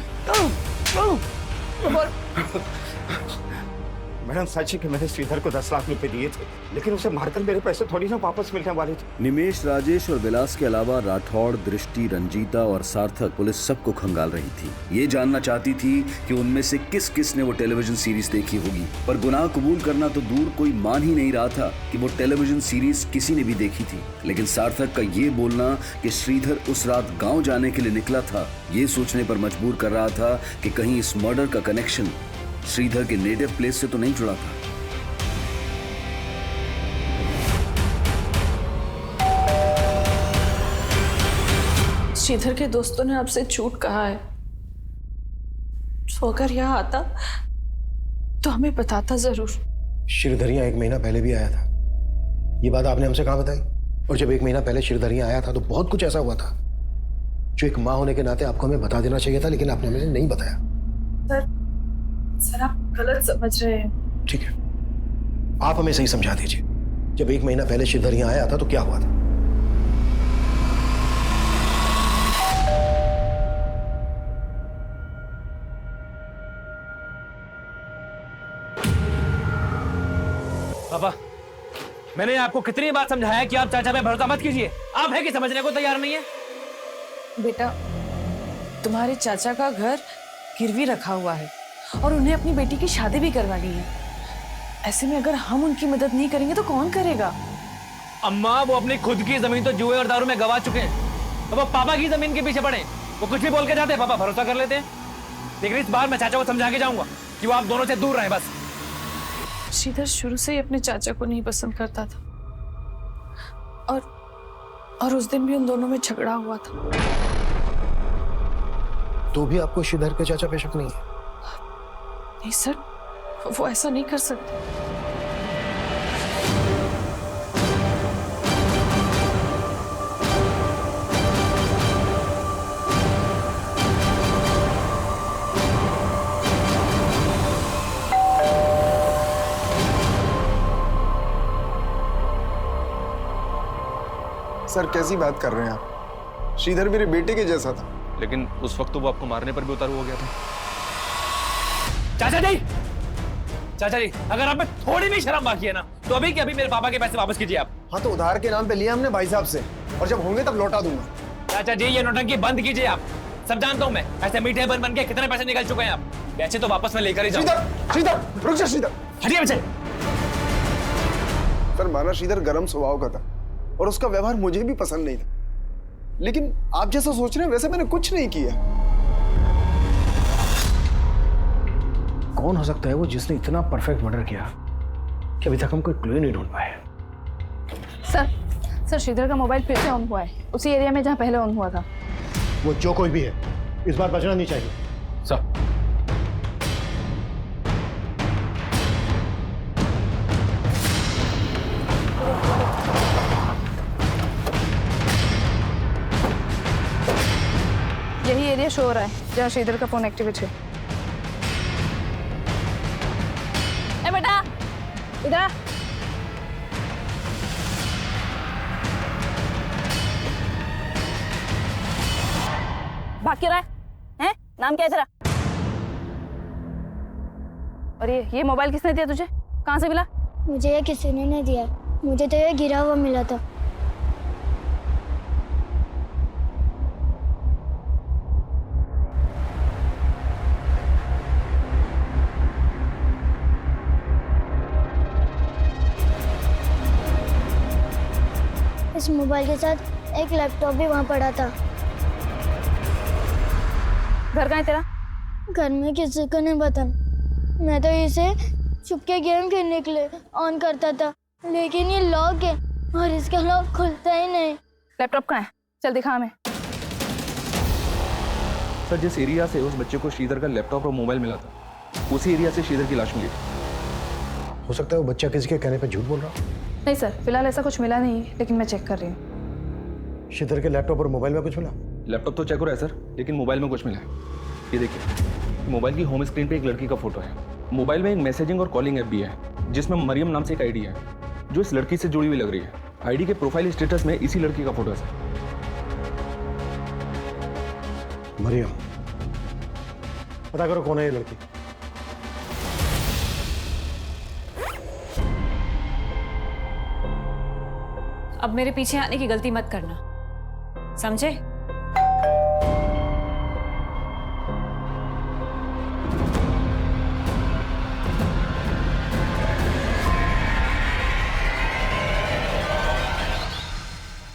मैडम सच है कि मैंने श्रीधर को 10 लाख रुपए दिए थे, लेकिन उसे मारकर मेरे पैसे थोड़ी ना वापस मिलने वाले थे। निमेश, राजेश और विलास के अलावा राठौड़, दृष्टि, रंजीता और सार्थक पुलिस सबको खंगाल रही थी। ये जानना चाहती थी कि उनमें से किस किस ने वो टेलीविजन सीरीज देखी होगी, पर गुनाह कबूल करना तो दूर, कोई मान ही नहीं रहा था कि वो टेलीविजन सीरीज किसी ने भी देखी थी। लेकिन सार्थक का ये बोलना कि श्रीधर उस रात गाँव जाने के लिए निकला था, ये सोचने पर मजबूर कर रहा था कि कहीं इस मर्डर का कनेक्शन श्रीधर के नेटिव प्लेस से तो नहीं जुड़ा था। श्रीधर के दोस्तों ने आपसे झूठ कहा है, तो अगर यहाँ आता तो हमें बताता जरूर। श्रीधर यहाँ 1 महीना पहले भी आया था। ये बात आपने हमसे कहाँ बताई? और जब 1 महीना पहले श्रीधर यहाँ आया था तो बहुत कुछ ऐसा हुआ था जो एक माँ होने के नाते आपको हमें बता देना चाहिए था, लेकिन आपने हमें नहीं बताया। सर आप गलत समझ रहे हैं। ठीक है, आप हमें सही समझा दीजिए। जब 1 महीना पहले श्रीधर यहाँ आया था तो क्या हुआ था? पापा, मैंने आपको कितनी बार समझाया कि आप चाचा पे भरोसा मत कीजिए। आप है कि समझने को तैयार नहीं है? बेटा, तुम्हारे चाचा का घर गिरवी रखा हुआ है और उन्हें अपनी बेटी की शादी भी करवानी है। ऐसे में अगर हम उनकी मदद नहीं करेंगे तो कौन करेगा? अम्मा, वो अपनी खुद की जमीन तो जुए और दारू में गवा चुके हैं। अब वो पापा की जमीन के पीछे पड़े, वो कुछ भी बोल के जाते हैं, पापा भरोसा कर लेते हैं। लेकिन इस बार मैं चाचा को समझा के जाऊंगा कि वो आप दोनों से दूर रहे बस। श्रीधर शुरू से ही अपने चाचा को नहीं पसंद करता था, और उस दिन भी उन दोनों में झगड़ा हुआ था। तो भी आपको श्रीधर के चाचा पे शक नहीं है? नहीं सर, वो ऐसा नहीं कर सकते। सर कैसी बात कर रहे हैं आप? श्रीधर मेरे बेटे के जैसा था। लेकिन उस वक्त तो वो आपको मारने पर भी उतारू हो गया था। चाचा जी, चाचा जी, अगर आप में थोड़ी भी शर्म बाकी है ना तो अभी के अभी मेरे पापा के पैसे वापस कीजिए आप। हाँ तो उधार के नाम पे लिया हमने भाई साहब से, और जब होंगे तब लौटा दूंगा। चाचा जी, ये नौटंकी बंद कीजिए आप। सब जानता हूँ मैं, ऐसे मीठे बन के कितने पैसे निकल चुके हैं आप। पैसे तो वापस मैं लेकर ही जाऊंगा। श्रीधर, रुक जा श्रीधर, हटिए पीछे। सर माना श्रीधर गर्म स्वभाव का था और उसका व्यवहार मुझे भी पसंद नहीं था, लेकिन आप जैसा सोच रहे हैं वैसे मैंने कुछ नहीं किया। कौन हो सकता है वो जिसने इतना परफेक्ट मर्डर किया कि अभी तक हम कोई क्लू नहीं ढूंढ पाए? सर श्रीधर का मोबाइल फिर से ऑन हुआ है, उसी एरिया में जहाँ पहले ऑन हुआ था। वो जो कोई भी है, इस बार बचना नहीं चाहिए। सर, यही एरिया शो हो रहा है जहाँ श्रीधर का फोन एक्टिवेट है। ए बेटा, इधर आ। भाग क्यों रहा है? नाम क्या है तेरा? और ये मोबाइल किसने दिया तुझे? कहाँ से मिला? मुझे ये किसी ने नहीं दिया, मुझे तो ये गिरा हुआ मिला था। इस मोबाइल के साथ एक लैपटॉप भी वहाँ पड़ा था। घर कहाँ है तेरा? घर में किसी को नहीं पता। मैं तो इसे छुपके गेम खेलने के लिए ऑन करता था, लेकिन ये लॉक है और इसका लॉक खुलता ही नहीं। लैपटॉप कहाँ है? चल दिखा हमें। सर, जिस एरिया से उस बच्चे को श्रीधर का लैपटॉप और मोबाइल मिला था, उसी एरिया से श्रीधर की लाश मिली। हो सकता है वो बच्चा किसी के कहने पे झूठ बोल रहा हो। नहीं सर, फिलहाल ऐसा कुछ मिला नहीं है, लेकिन मैं चेक कर रही हूँ। श्रीधर के लैपटॉप और मोबाइल में कुछ मिला? लैपटॉप तो चेक हो रहा है सर, लेकिन मोबाइल में कुछ मिला है। ये देखिए, मोबाइल की होम स्क्रीन पे एक लड़की का फोटो है। मोबाइल में एक मैसेजिंग और कॉलिंग ऐप भी है जिसमें मरियम नाम से एक आईडी है जो इस लड़की से जुड़ी हुई लग रही है। आईडी के प्रोफाइल स्टेटस में इसी लड़की का फोटो है सर। मरियम, पता करो कौन है ये लड़की। अब मेरे पीछे आने की गलती मत करना, समझे?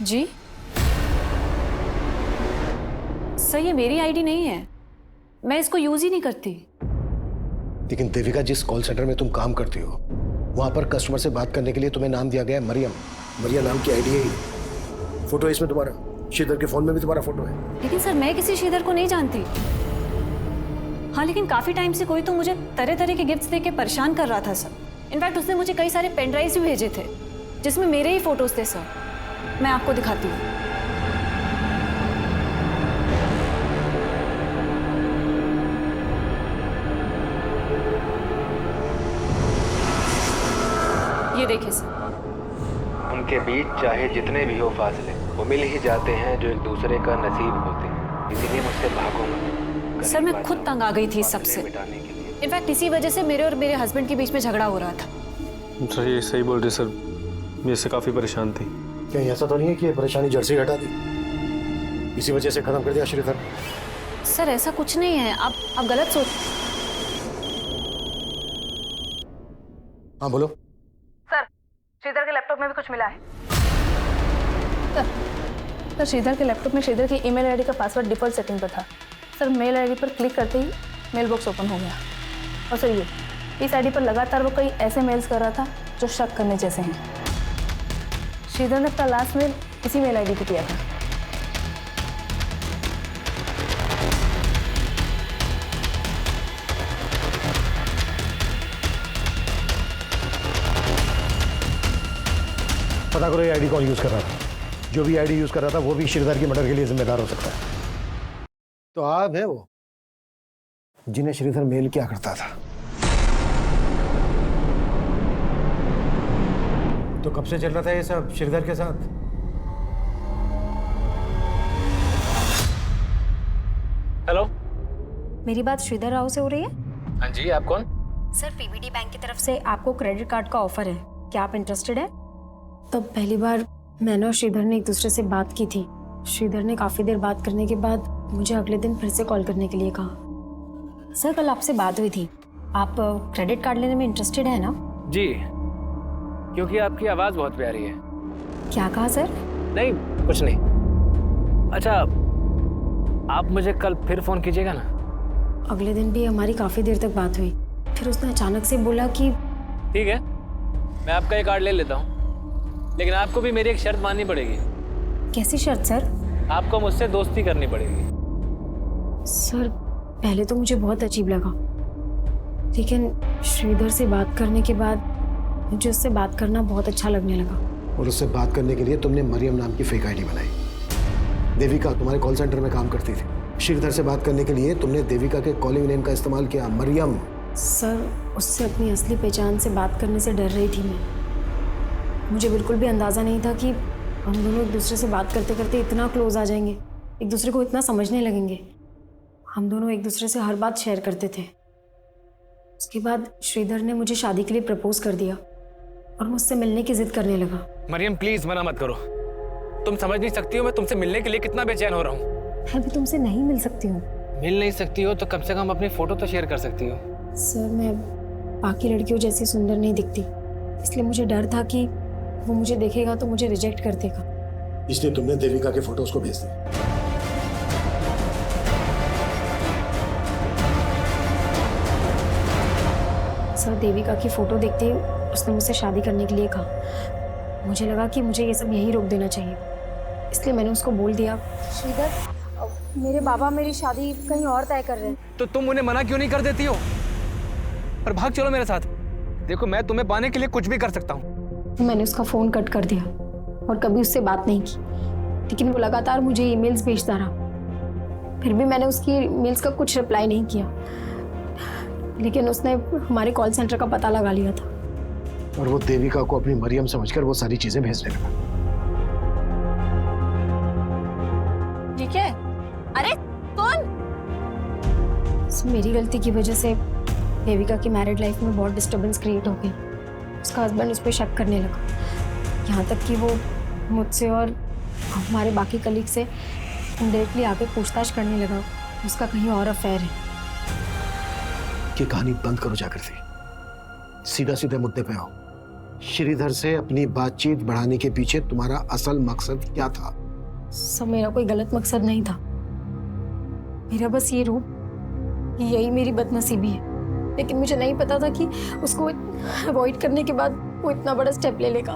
जी सर, ये मेरी आईडी नहीं है, मैं इसको यूज ही नहीं करती। लेकिन देविका, जिस कॉल सेंटर में तुम काम करती हो वहां पर कस्टमर से बात करने के लिए तुम्हें नाम दिया गया है मरियम। मरियम नाम की आईडी है, फोटो है इसमें तुम्हारा, श्रीधर के फोन में भी तुम्हारा फोटो है। लेकिन सर, मैं किसी श्रीधर को नहीं जानती। हाँ, लेकिन काफी टाइम से कोई तो मुझे तरह तरह के गिफ्ट्स देके परेशान कर रहा था सर। इनफैक्ट उसने मुझे कई सारे पेन ड्राइव्स भी भेजे थे जिसमें मेरे ही फोटोज थे सर। मैं आपको दिखाती हूँ। ये देखिए सर। उनके बीच चाहे जितने भी हो फासले, वो मिल ही जाते हैं जो एक दूसरे का नसीब होते हैं। इसीलिए मुझसे भागो मत। सर, मैं खुद तंग आ गई थी इस सबसे। इनफैक्ट इसी वजह से मेरे और मेरे हस्बैंड के बीच में झगड़ा हो रहा था। सर ये सही बोल रहे सर, मैं इससे काफी परेशान थी। कहीं ऐसा तो नहीं है कि ये परेशानी जड़ से हटा दी, इसी वजह से खत्म कर दिया श्रीधर? सर ऐसा कुछ नहीं है, आप गलत सोच। हाँ बोलो। सर, श्रीधर के लैपटॉप में भी कुछ मिला है। सर, श्रीधर के लैपटॉप में श्रीधर की ईमेल आईडी का पासवर्ड डिफॉल्ट सेटिंग पर था। सर, मेल आईडी पर क्लिक करते ही मेल बॉक्स ओपन हो गया। और सर, इस आईडी पर लगातार वो कई ऐसे मेल्स कर रहा था जो शक करने जैसे हैं। श्रीधर ने अपना लास्ट मेल इसी मेल आईडी पे किया था। पता करो ये आईडी कौन यूज कर रहा था। जो भी आईडी यूज कर रहा था वो भी श्रीधर की मर्डर के लिए जिम्मेदार हो सकता है। तो आप है वो जिन्हें श्रीधर मेल किया करता था। तो कब से चल रहा था ये सब श्रीधर के साथ? हेलो, मेरी बात श्रीधर राव से हो रही है? हाँ जी, आप कौन? सर, पीवीडी बैंक की तरफ से आपको क्रेडिट कार्ड का ऑफर है, क्या आप इंटरेस्टेड है? तब पहली बार मैंने और श्रीधर ने एक दूसरे से बात की थी। श्रीधर ने काफी देर बात करने के बाद मुझे अगले दिन फिर से कॉल करने के लिए कहा। सर, कल आपसे बात हुई थी, आप क्रेडिट कार्ड लेने में इंटरेस्टेड है ना? जी, क्योंकि आपकी आवाज बहुत प्यारी है। क्या कहा सर? नहीं, कुछ नहीं। अच्छा, आप मुझे कल फिर फोन कीजिएगा ना। अगले दिन भी हमारी काफी देर तक बात हुई, फिर उसने अचानक से बोला कि ठीक है, मैं आपका ये कार्ड ले लेता हूँ, लेकिन आपको भी मेरी एक शर्त माननी पड़ेगी। कैसी शर्त सर? आपको मुझसे दोस्ती करनी पड़ेगी। सर, पहले तो मुझे बहुत अजीब लगा, लेकिन श्रीधर से बात करने के बाद मुझे उससे बात करना बहुत अच्छा लगने लगा। और उससे बात करने के लिए तुमने मरियम नाम की फेक आईडी बनाई। देविका तुम्हारे कॉल सेंटर में काम करती थी। श्रीधर से बात करने के लिए तुमने देविका के कॉलिंग नेम का इस्तेमाल किया, मरियम। सर, उससे अपनी असली पहचान से बात करने से डर रही थी मैं। मुझे बिल्कुल भी अंदाज़ा नहीं था कि हम दोनों एक दूसरे से बात करते करते इतना क्लोज आ जाएंगे, एक दूसरे को इतना समझने लगेंगे। हम दोनों एक दूसरे से हर बात शेयर करते थे। उसके बाद श्रीधर ने मुझे शादी के लिए प्रपोज कर दिया और मुझसे मिलने की जिद करने लगा। मरियम, प्लीज मना मत करो। तुम समझ नहीं सकती हो मैं तुमसे मिलने के लिए कितना बेचैन हो रहा हूँ। मैं भी तुमसे नहीं मिल सकती हूँ। मिल नहीं सकती हो तो कम से कम अपनी फोटो तो शेयर कर सकती हो। सर, मैं बाकी लड़कियों जैसी सुंदर नहीं दिखती, इसलिए मुझे डर था कि वो मुझे देखेगा तो मुझे रिजेक्ट कर देगा। इसलिए तुमने देविका के फोटो उसको भेज दिए। सर, देविका की फोटो देखते ही उसने मुझसे शादी करने के लिए कहा। मुझे लगा कि मुझे ये सब यहीं रोक देना चाहिए, इसलिए मैंने उसको बोल दिया, श्रीधर, मेरे बाबा मेरी शादी कहीं और तय कर रहे हैं। तो तुम उन्हें मना क्यों नहीं कर देती हो और भाग चलो मेरे साथ? देखो मैं तुम्हें पाने के लिए कुछ भी कर सकता हूँ। मैंने उसका फ़ोन कट कर दिया और कभी उससे बात नहीं की, लेकिन वो लगातार मुझे ईमेल्स भेजता रहा। फिर भी मैंने उसकी ईमेल्स का कुछ रिप्लाई नहीं किया, लेकिन उसने हमारे कॉल सेंटर का पता लगा लिया था और वो देविका को अपनी मरियम समझकर वो सारी चीजें भेजने लगा। ठीक है। अरे कौन? मेरी गलती की वजह से देविका की मैरिड लाइफ में बहुत डिस्टर्बेंस क्रिएट हो गई। उसका हस्बैंड उस पर शक करने लगा, यहाँ तक कि वो मुझसे और हमारे बाकी कलीग से डायरेक्टली आके पूछताछ करने लगा उसका कहीं और अफेयर है। ये कहानी बंद करो जागृति, सीधा सीधे मुद्दे पे आओ। श्रीधर से अपनी बातचीत बढ़ाने के पीछे तुम्हारा असल मकसद क्या था? सब मेरा कोई गलत मकसद नहीं था, मेरा बस ये रूप कि यही मेरी बदनसीबी है, लेकिन मुझे नहीं पता था कि उसको अवॉइड करने के बाद वो इतना बड़ा स्टेप ले लेगा।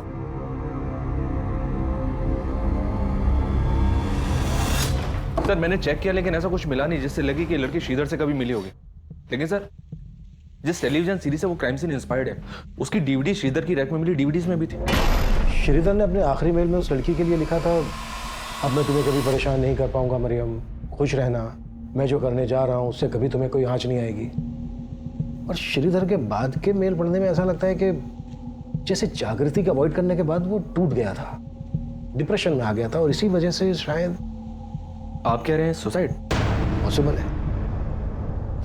सर मैंने चेक किया लेकिन ऐसा कुछ मिला नहीं जिससे लगी कि लड़की श्रीधर से कभी मिली होगी। लेकिन सर जिस टेलीविजन सीरीज से वो क्राइम सीन इंस्पायर्ड है उसकी डीवीडी श्रीधर की रैक में मिली डीवीडीज में भी थी। श्रीधर ने अपने आखिरी मेल में उस लड़की के लिए लिखा था, अब मैं तुम्हें कभी परेशान नहीं कर पाऊंगा मरियम, खुश रहना, मैं जो करने जा रहा हूं उससे कभी तुम्हें कोई आंच नहीं आएगी। और श्रीधर के बाद के मेल पढ़ने में ऐसा लगता है कि जैसे जागृति को अवॉइड करने के बाद वो टूट गया था, डिप्रेशन में आ गया था और इसी वजह से शायद। आप कह रहे हैं सुसाइड? पॉसिबल है।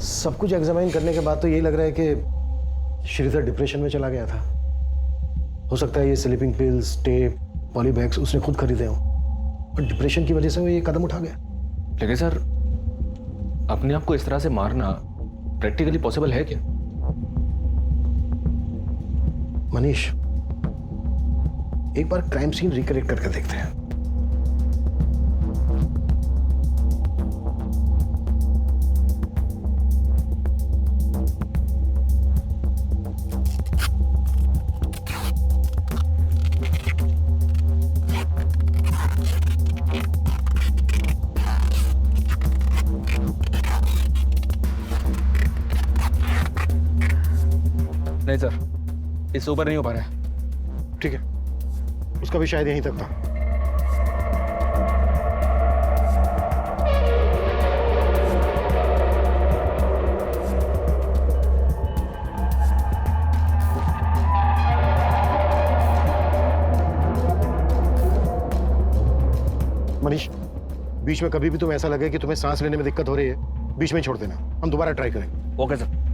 सब कुछ एग्जामाइन करने के बाद तो यही लग रहा है कि श्रीधर डिप्रेशन में चला गया था। हो सकता है ये स्लीपिंग पिल्स, टेप, पॉलीबैग्स उसने खुद खरीदे हों और डिप्रेशन की वजह से वो ये कदम उठा गया। लेकिन सर अपने आप को इस तरह से मारना प्रैक्टिकली पॉसिबल है क्या? मनीष, एक बार क्राइम सीन रिक्रिएट करके देखते हैं। नहीं सर, इससे ऊपर नहीं हो पा रहा है। ठीक है, उसका भी शायद यहीं तक था। मनीष, बीच में कभी भी तुम्हें ऐसा लगे कि तुम्हें सांस लेने में दिक्कत हो रही है, बीच में छोड़ देना, हम दोबारा ट्राई करेंगे। Okay sir.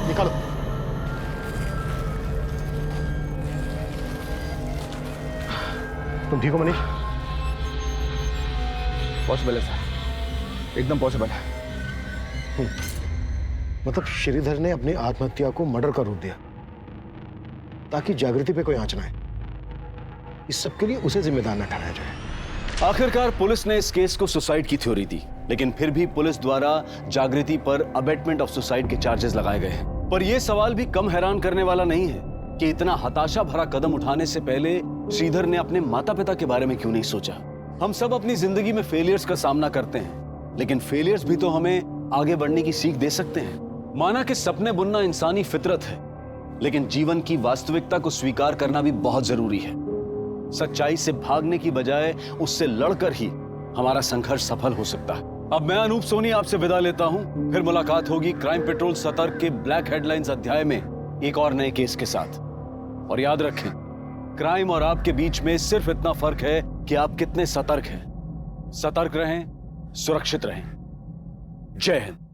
निकालो। तुम ठीक हो मनीष? पॉसिबल है सर, एकदम पॉसिबल है। मतलब श्रीधर ने अपनी आत्महत्या को मर्डर का रूप दिया ताकि जागृति पे कोई आंच ना आए। इस सब के लिए उसे जिम्मेदार न ठहराया जाए। आखिरकार पुलिस ने इस केस को सुसाइड की थ्योरी दी, लेकिन फिर भी पुलिस द्वारा जागृति पर अबेटमेंट ऑफ सुसाइड के चार्जेस लगाए गए हैं। पर यह सवाल भी कम हैरान करने वाला नहीं है कि इतना हताशा भरा कदम उठाने से पहले श्रीधर ने अपने माता पिता के बारे में क्यों नहीं सोचा। हम सब अपनी जिंदगी में फेलियर्स का सामना करते हैं, लेकिन फेलियर्स भी तो हमें आगे बढ़ने की सीख दे सकते हैं। माना कि सपने बुनना इंसानी फितरत है, लेकिन जीवन की वास्तविकता को स्वीकार करना भी बहुत जरूरी है। सच्चाई से भागने की बजाय उससे लड़कर ही हमारा संघर्ष सफल हो सकता है। अब मैं अनूप सोनी आपसे विदा लेता हूं, फिर मुलाकात होगी क्राइम पेट्रोल सतर्क के ब्लैक हेडलाइंस अध्याय में एक और नए केस के साथ। और याद रखें, क्राइम और आपके बीच में सिर्फ इतना फर्क है कि आप कितने सतर्क हैं। सतर्क रहें, सुरक्षित रहें। जय हिंद।